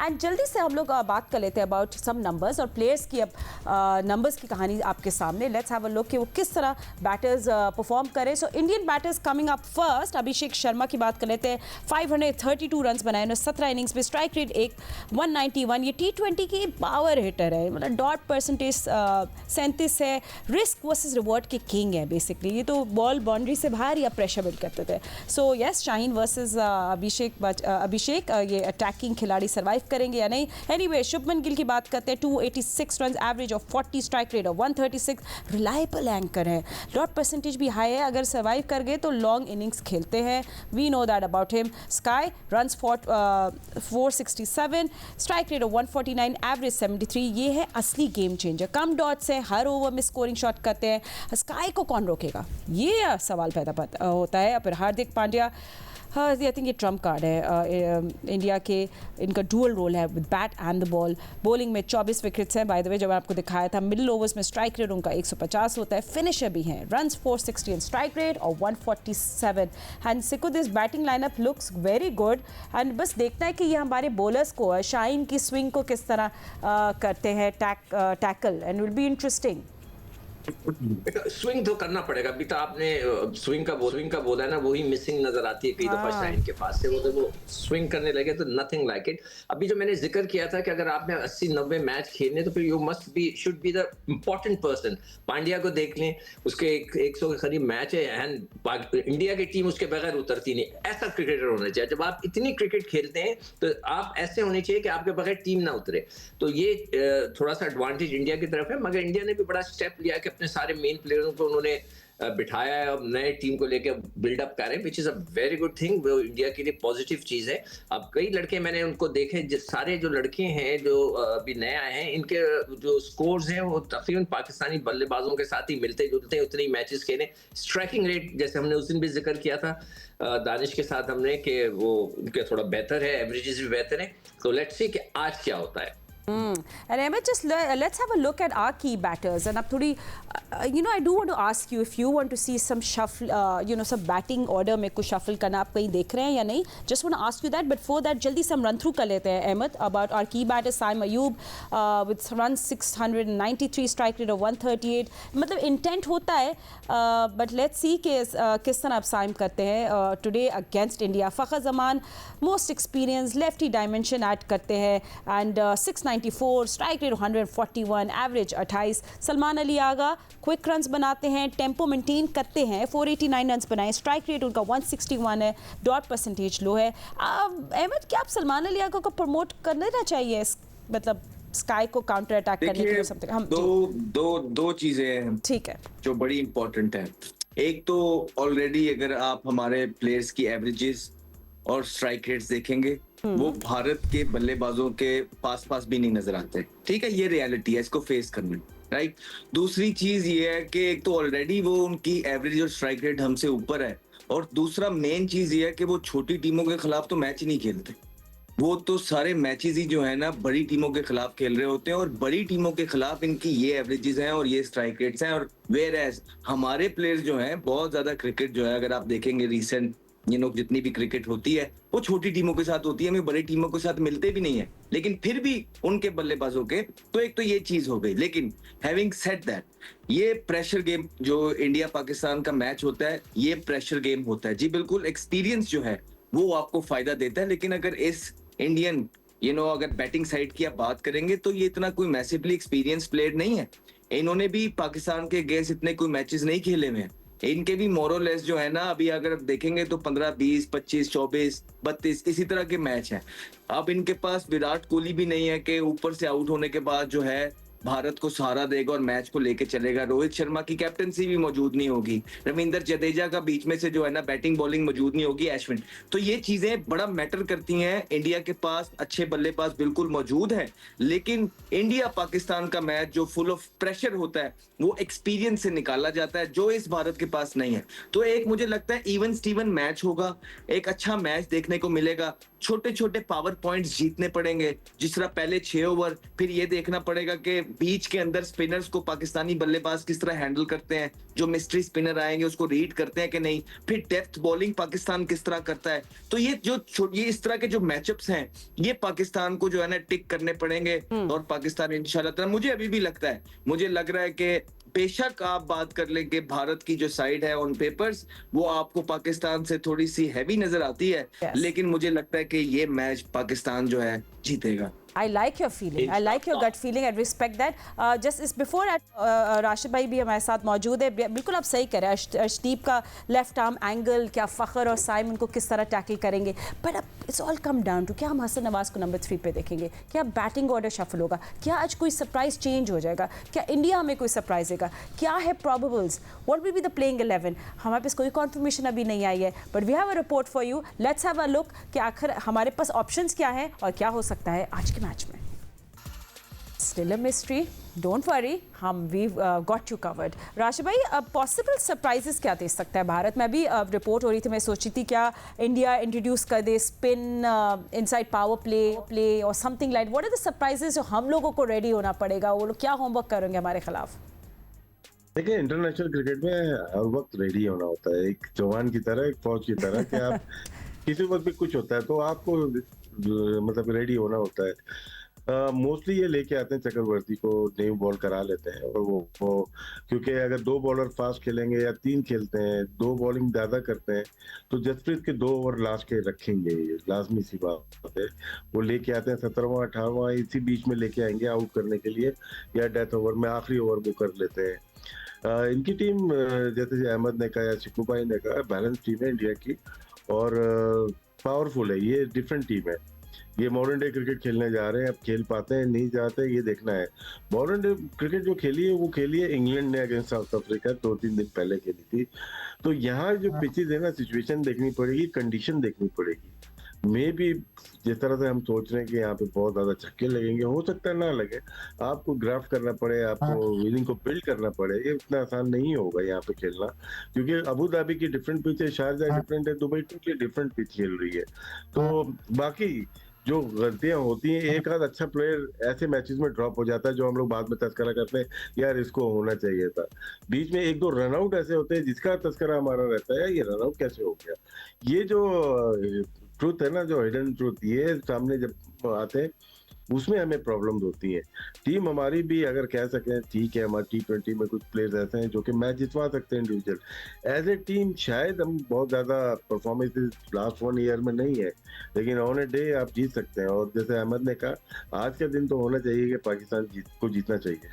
And जल्दी से हम लोग बात कर लेते हैं अबाउट सम नंबर्स और प्लेयर्स की। अब नंबर्स की कहानी आपके सामने, लेट्स हैव अ लुक कि वो किस तरह बैटर्स परफॉर्म करें। So Indian batters coming up first, Abhishek Sharma की बात कर लेते हैं। 532 रन बनाए उन्होंने 17 इनिंग्स में, स्ट्राइक रेट 191। ये T20 की पावर हिटर है, मतलब डॉट परसेंटेज 37 है, रिस्क वर्सेस रिवॉर्ड के किंग है बेसिकली। ये तो बॉल बाउंड्री से बाहर या प्रेशर बिल्ड करते थे। सो यस, शाहीन वर्सेस अभिषेक, ये अटैकिंग खिलाड़ी सर्वाइव करेंगे या नहीं। एनीवे, शुभमन गिल की बात करते हैं। 286 run, average of 40, strike rate of 136। Reliable anchor है, डॉट परसेंटेज भी हाई है। अगर सर्वाइव कर गए तो लॉन्ग इनिंग्स खेलते हैं, we know that about him. Sky runs 467, strike rate of 149, average 73। ये है असली गेम चेंजर, कम डॉट्स है, हर ओवर में स्कोरिंग शॉट करते हैं। स्काई को कौन रोकेगा, ये सवाल पैदा होता है। फिर हार्दिक पांड्या, हाँ आई थिंक ये ट्रम्प कार्ड है इंडिया के। इनका डुअल रोल है with bat and the ball. Bowling में 24 विकेट्स हैं, बाय द वे जब आपको दिखाया था। मिडिल ओवर्स में स्ट्राइक रेट उनका 150 होता है। फिनिशर भी हैं, रन्स 460 एंड स्ट्राइक रेट और 147। And सिको this batting lineup looks very good. And बस देखना है कि ये हमारे बॉलर्स को, शाहीन की स्विंग को किस तरह करते हैं tackle, and will be interesting. Swing तो करना पड़ेगा। अभी तो आपने स्विंग का बोला है ना, वही मिसिंग नजर आती है कई दफा शाहीन के पास से। वो स्विंग करने लगे तो नथिंग लाइक इट। अभी जो मैंने जिक्र किया था कि अगर आपने 80-90 मैच खेलने तो फिर you must be should be the important person. Pandya को देख लें, उसके 100 के करीब मैच है एंड इंडिया की टीम उसके बगैर उतरती नहीं। ऐसा क्रिकेटर होना चाहिए। जब आप इतनी क्रिकेट खेलते हैं तो आप ऐसे होने चाहिए कि आपके बगैर टीम ना उतरे। तो ये थोड़ा सा एडवांटेज इंडिया की तरफ है। मगर इंडिया ने भी बड़ा स्टेप लिया कि अपने सारे मेन प्लेयरों को उन्होंने बिठाया है, अब नए टीम को लेकर बिल्डअप कर रहे हैं, which is a very good thing. वो इंडिया के लिए पॉजिटिव चीज है। अब कई लड़के मैंने उनको देखे, सारे जो लड़के हैं जो अभी नए आए हैं, इनके जो स्कोर्स हैं वो तकरीबन पाकिस्तानी बल्लेबाजों के साथ ही मिलते जुलते हैं। उतने ही मैचेस खेले। स्ट्राइकिंग रेट जैसे हमने उस दिन भी जिक्र किया था दानिश के साथ हमने, कि वो उनके थोड़ा बेहतर है, एवरेजेस भी बेहतर है। तो लेट्स सी कि आज क्या होता है। And Ahmed, just let's have a look at our key batters. And Abthuri, I do want to ask you if you want to see some shuffle, some batting order में कुछ shuffle करना आप कहीं देख रहे हैं या नहीं? Just want to ask you that. But for that, जल्दी से हम run through कर लेते हैं Ahmed about our key batters. Saim Ayub with runs 693, strike rate of 138. मतलब intent होता है, but let's see कि किस तरह आप साइम करते हैं today against India. Fakhar Zaman most experienced lefty dimension add करते हैं and 694, strike rate 141, average 28। Salman Ali Agha quick runs बनाते हैं, टेम्पो मेंटेन करते हैं, 489 रन्स बनाए, स्ट्राइक रेट उनका 161 है, डॉट परसेंटेज लो है। अहमद, क्या आप सलमान अली आगा को प्रमोट कर देना चाहिए, मतलब स्काई को काउंटर अटैक करने के लिए समथिंग? हम दो चीजें ठीक है जो बड़ी इंपॉर्टेंट है। एक तो ऑलरेडी अगर आप हमारे प्लेयर्स की एवरेजेस और स्ट्राइक रेट्स देखेंगे, वो भारत के बल्लेबाजों के पास भी नहीं नजर आते। ठीक है, ये रियलिटी है, इसको फेस करना, राइट। दूसरी चीज ये है कि एक तो ऑलरेडी वो उनकी एवरेज और स्ट्राइक रेट हमसे ऊपर है, और दूसरा मेन चीज ये है कि वो छोटी टीमों के खिलाफ तो मैच ही नहीं खेलते। वो तो सारे मैचेस ही जो है ना बड़ी टीमों के खिलाफ खेल रहे होते हैं, और बड़ी टीमों के खिलाफ इनकी ये एवरेजेस हैं और ये स्ट्राइक रेट्स हैं। और वेयर एज हमारे प्लेयर्स जो हैं, बहुत ज्यादा क्रिकेट जो है अगर आप देखेंगे रिसेंट जितनी भी क्रिकेट होती है वो छोटी टीमों के साथ होती है, हमें बड़ी टीमों के साथ मिलते भी नहीं है। लेकिन फिर भी उनके बल्लेबाजों के, तो एक तो ये चीज हो गई। लेकिन हैविंग सेड दैट, ये प्रेशर गेम जो इंडिया पाकिस्तान का मैच होता है, ये प्रेशर गेम होता है। जी बिल्कुल, एक्सपीरियंस जो है वो आपको फायदा देता है। लेकिन अगर इस इंडियन अगर बैटिंग साइड की आप बात करेंगे तो ये इतना कोई मैसिवली एक्सपीरियंस प्लेयर नहीं है। इन्होंने भी पाकिस्तान के अगेंस्ट इतने कोई मैचेस नहीं खेले हुए हैं। इनके भी मोरलेस जो है ना, अभी अगर आप देखेंगे तो 15, 20, 25, 24, 32 इसी तरह के मैच हैं। अब इनके पास विराट कोहली भी नहीं है कि ऊपर से आउट होने के बाद जो है भारत को सहारा देगा और मैच को लेके चलेगा। रोहित शर्मा की कैप्टनसी भी मौजूद नहीं होगी, रविंद्र जडेजा का बीच में से जो है ना बैटिंग बॉलिंग मौजूद नहीं होगी, अश्विन। तो ये चीजें बड़ा मैटर करती हैं। इंडिया के पास अच्छे बल्लेबाज बिल्कुल मौजूद हैं, लेकिन इंडिया पाकिस्तान का मैच जो फुल ऑफ प्रेशर होता है वो एक्सपीरियंस से निकाला जाता है, जो इस भारत के पास नहीं है। तो एक मुझे लगता है इवन स्टीवन मैच होगा, एक अच्छा मैच देखने को मिलेगा। छोटे छोटे पावर पॉइंट्स जीतने पड़ेंगे, जिस तरह पहले 6 ओवर, फिर ये देखना पड़ेगा कि बीच के अंदर स्पिनर्स को पाकिस्तानी बल्लेबाज किस तरह हैंडल करते हैं, जो मिस्ट्री स्पिनर आएंगे उसको रीड करते हैं कि नहीं, फिर डेप्थ बॉलिंग पाकिस्तान किस तरह करता है। तो ये इस तरह के जो मैचअप्स हैं, ये पाकिस्तान को जो है ना टिक करने पड़ेंगे, और पाकिस्तान इंशाल्लाह, मुझे अभी भी लगता है, मुझे लग रहा है कि बेशक आप बात कर लें कि भारत की जो साइड है ऑन पेपर्स वो आपको पाकिस्तान से थोड़ी सी हैवी नजर आती है, Yes. लेकिन मुझे लगता है कि ये मैच पाकिस्तान जो है जीतेगा। I like your feeling. I like your gut feeling. I respect that. Just is before at Rashid भाई भी हमारे साथ मौजूद है। बिल्कुल आप सही कह रहे हैं। अर्शदीप का लेफ्ट आर्म एंगल, क्या फ़खर और साइम उनको किस तरह टैकल करेंगे, बट अब it's all come down to क्या हम हसन नवाज़ को नंबर 3 पे देखेंगे, क्या बैटिंग ऑर्डर शफल होगा, क्या आज कोई सरप्राइज चेंज हो जाएगा, क्या इंडिया हमें कोई सरप्राइज देगा, क्या है probables, what will be the playing 11। हमारे पास कोई कॉन्फर्मेशन अभी नहीं आई है, but we have a report for you. Let's have a look कि आखिर हमारे पास ऑप्शंस क्या हैं और क्या हो सकता है आज के मैच में। Still a mystery. Don't worry, we've got you covered. Rashid भाई, अब पॉसिबल सरप्राइजेस क्या दे सकता है भारत में? अभी रिपोर्ट हो रही थी, मैं सोची थी क्या इंडिया इंट्रोड्यूस कर दे स्पिन इनसाइड पावर प्ले और something like. What are the surprises जो हम लोगों को रेडी होना पड़ेगा? वो लोग क्या होमवर्क करेंगे हमारे खिलाफ? देखिए, इंटरनेशनल क्रिकेट में हर वक्त रेडी होना होता है, एक जवान की तरह, एक फौज की तरह कि आप किसी वक्त भी कुछ होता है तो आपको मतलब रेडी होना होता है। मोस्टली ये लेके आते हैं चक्रवर्ती को, न्यू बॉल करा लेते हैं, और वो क्योंकि अगर 2 बॉलर फास्ट खेलेंगे या 3 खेलते हैं, 2 बॉलिंग ज्यादा करते हैं, तो जसप्रीत के 2 ओवर लास्ट के रखेंगे, ये लाजमी सी बात है। वो लेके आते हैं 17वां 18वां, इसी बीच में लेके आएंगे आउट करने के लिए, या डेथ ओवर में आखिरी ओवर वो कर लेते हैं। इनकी टीम जैसे अहमद ने कहा या शिकू भाई ने कहा, बैलेंस टीम है इंडिया की, और पावरफुल है, ये डिफरेंट टीम है। ये मॉडर्न डे क्रिकेट खेलने जा रहे हैं, अब खेल पाते हैं नहीं जाते ये देखना है। मॉडर्न डे क्रिकेट जो खेली है वो खेली है इंग्लैंड ने अगेंस्ट साउथ अफ्रीका, 2-3 दिन पहले खेली थी। तो यहाँ जो पिचेज है ना, सिचुएशन देखनी पड़ेगी, कंडीशन देखनी पड़ेगी। मे भी जिस तरह से हम सोच रहे हैं कि यहाँ पे बहुत ज्यादा छक्के लगेंगे, हो सकता है ना लगे, आपको ग्राफ्ट करना पड़े, आपको विनिंग को बिल्ड करना पड़े, ये इतना आसान नहीं होगा यहाँ पे खेलना, क्योंकि अबू धाबी की डिफरेंट पिच है, शारजा डिफरेंट है, दुबई टोटली डिफरेंट पिच खेल रही है। तो बाकी जो गलतियां होती हैं, एक आध अच्छा प्लेयर ऐसे मैचेस में ड्रॉप हो जाता है जो हम लोग बाद में तस्करा करते हैं, यार इसको होना चाहिए था। बीच में 1-2 रनआउट ऐसे होते हैं जिसका तस्करा हमारा रहता है, ये रनआउट कैसे हो गया। ये जो ट्रूथ है ना, जो हिडन ट्रूथ, ये सामने जब आते हैं उसमें हमें प्रॉब्लम्स होती हैं। टीम हमारी भी अगर कह सकें ठीक है, हमारी T20 में कुछ प्लेयर्स ऐसे हैं जो कि मैच जितवा सकते हैं इंडिविजुअल। एज ए टीम शायद हम बहुत ज्यादा परफॉर्मेंस लास्ट 1 ईयर में नहीं है, लेकिन ऑन ए डे आप जीत सकते हैं। और जैसे अहमद ने कहा, आज का दिन तो होना चाहिए कि पाकिस्तान को जीतना चाहिए।